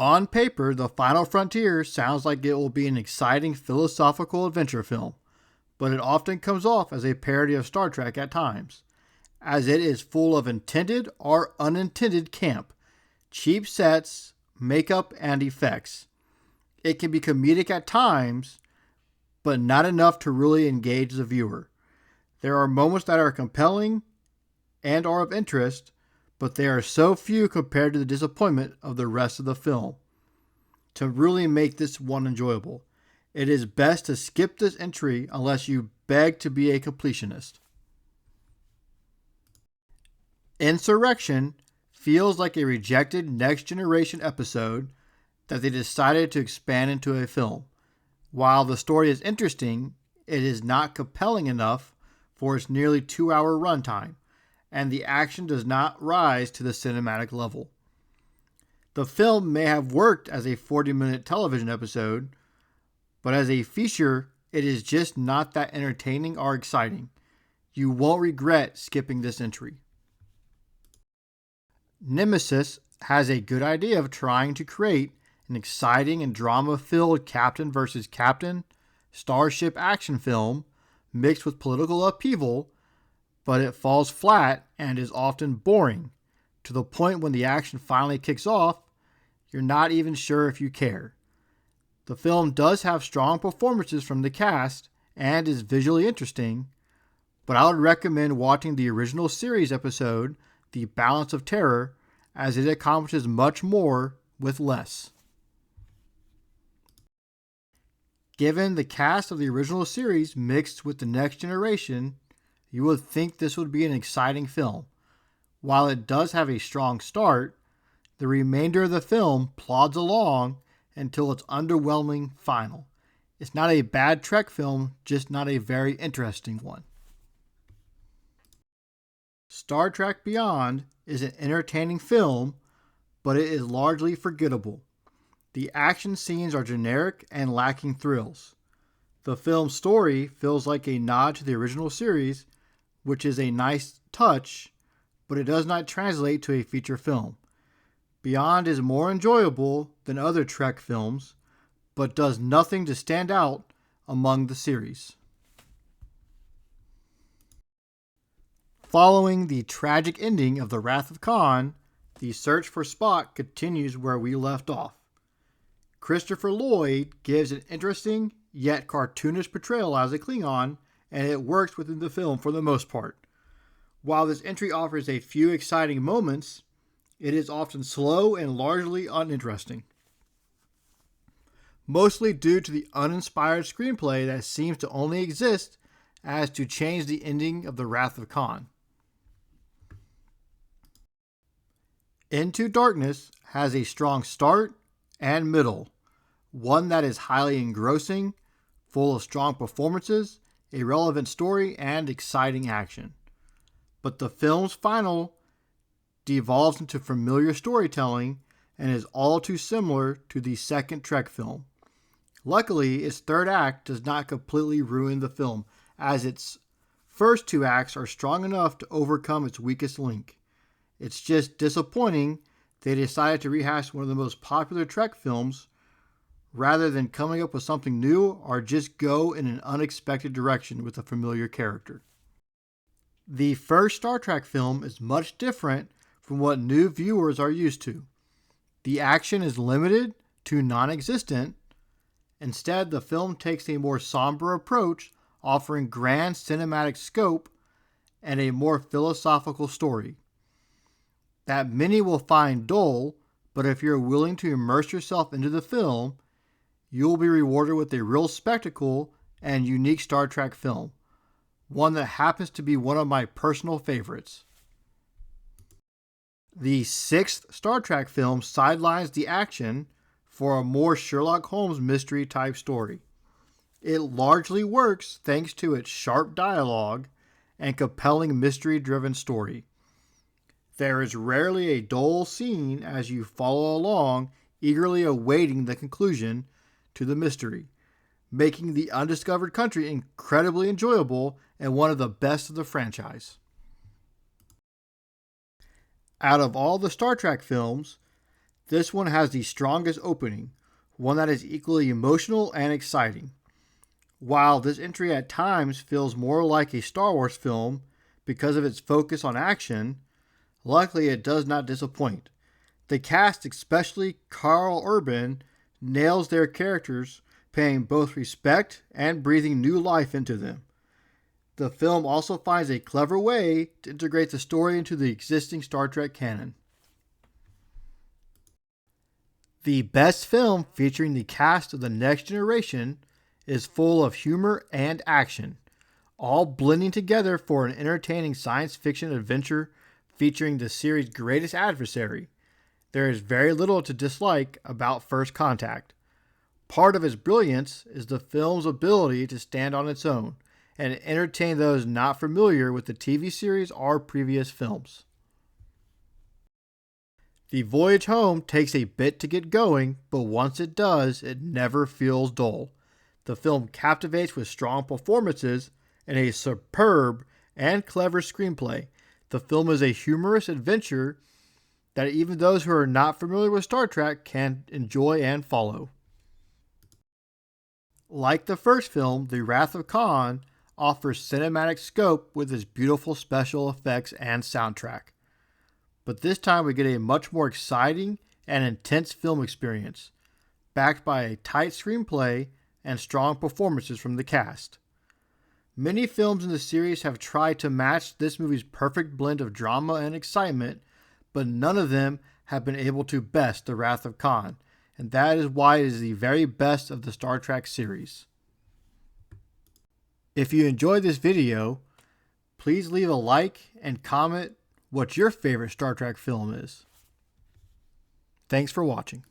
On paper, The Final Frontier sounds like it will be an exciting philosophical adventure film, but it often comes off as a parody of Star Trek at times, as it is full of intended or unintended camp, cheap sets, makeup, and effects. It can be comedic at times, but not enough to really engage the viewer. There are moments that are compelling and are of interest, but they are so few compared to the disappointment of the rest of the film to really make this one enjoyable. It is best to skip this entry unless you beg to be a completionist. Insurrection feels like a rejected Next Generation episode that they decided to expand into a film. While the story is interesting, it is not compelling enough for its nearly 2-hour runtime, and the action does not rise to the cinematic level. The film may have worked as a 40-minute television episode, but as a feature, it is just not that entertaining or exciting. You won't regret skipping this entry. Nemesis has a good idea of trying to create an exciting and drama-filled captain versus captain starship action film mixed with political upheaval, but it falls flat and is often boring, to the point when the action finally kicks off, you're not even sure if you care. The film does have strong performances from the cast and is visually interesting, but I would recommend watching the original series episode, The Balance of Terror, as it accomplishes much more with less. Given the cast of the original series mixed with the Next Generation, you would think this would be an exciting film. While it does have a strong start, the remainder of the film plods along until its underwhelming final. It's not a bad Trek film, just not a very interesting one. Star Trek Beyond is an entertaining film, but it is largely forgettable. The action scenes are generic and lacking thrills. The film's story feels like a nod to the original series, which is a nice touch, but it does not translate to a feature film. Beyond is more enjoyable than other Trek films, but does nothing to stand out among the series. Following the tragic ending of The Wrath of Khan, the search for Spock continues where we left off. Christopher Lloyd gives an interesting yet cartoonish portrayal as a Klingon, and it works within the film for the most part. While this entry offers a few exciting moments, it is often slow and largely uninteresting. Mostly due to the uninspired screenplay that seems to only exist as to change the ending of The Wrath of Khan. Into Darkness has a strong start and middle, one that is highly engrossing, full of strong performances, a relevant story, and exciting action. But the film's final devolves into familiar storytelling and is all too similar to the second Trek film. Luckily, its third act does not completely ruin the film, as its first two acts are strong enough to overcome its weakest link. It's just disappointing they decided to rehash one of the most popular Trek films rather than coming up with something new or just go in an unexpected direction with a familiar character. The first Star Trek film is much different from what new viewers are used to. The action is limited to non-existent. Instead, the film takes a more somber approach, offering grand cinematic scope and a more philosophical story that many will find dull, but if you're willing to immerse yourself into the film, you will be rewarded with a real spectacle and unique Star Trek film, one that happens to be one of my personal favorites. The sixth Star Trek film sidelines the action for a more Sherlock Holmes mystery type story. It largely works thanks to its sharp dialogue and compelling mystery-driven story. There is rarely a dull scene as you follow along, eagerly awaiting the conclusion to the mystery, making the undiscovered country incredibly enjoyable and one of the best of the franchise. Out of all the Star Trek films, This one has the strongest opening, one that is equally emotional and exciting. While this entry at times feels more like a Star Wars film because of its focus on action, luckily it does not disappoint. The cast, especially Karl Urban, nails their characters, paying both respect and breathing new life into them. The film also finds a clever way to integrate the story into the existing Star Trek canon. The best film featuring the cast of The Next Generation is full of humor and action, all blending together for an entertaining science fiction adventure featuring the series' greatest adversary. There is very little to dislike about First Contact. Part of its brilliance is the film's ability to stand on its own and entertain those not familiar with the TV series or previous films. The voyage home takes a bit to get going, but once it does, it never feels dull. The film captivates with strong performances and a superb and clever screenplay. The film is a humorous adventure that even those who are not familiar with Star Trek can enjoy and follow. Like the first film, The Wrath of Khan offers cinematic scope with its beautiful special effects and soundtrack. But this time we get a much more exciting and intense film experience, backed by a tight screenplay and strong performances from the cast. Many films in the series have tried to match this movie's perfect blend of drama and excitement, but none of them have been able to best The Wrath of Khan, and that is why it is the very best of the Star Trek series. If you enjoyed this video, please leave a like and comment what your favorite Star Trek film is. Thanks for watching.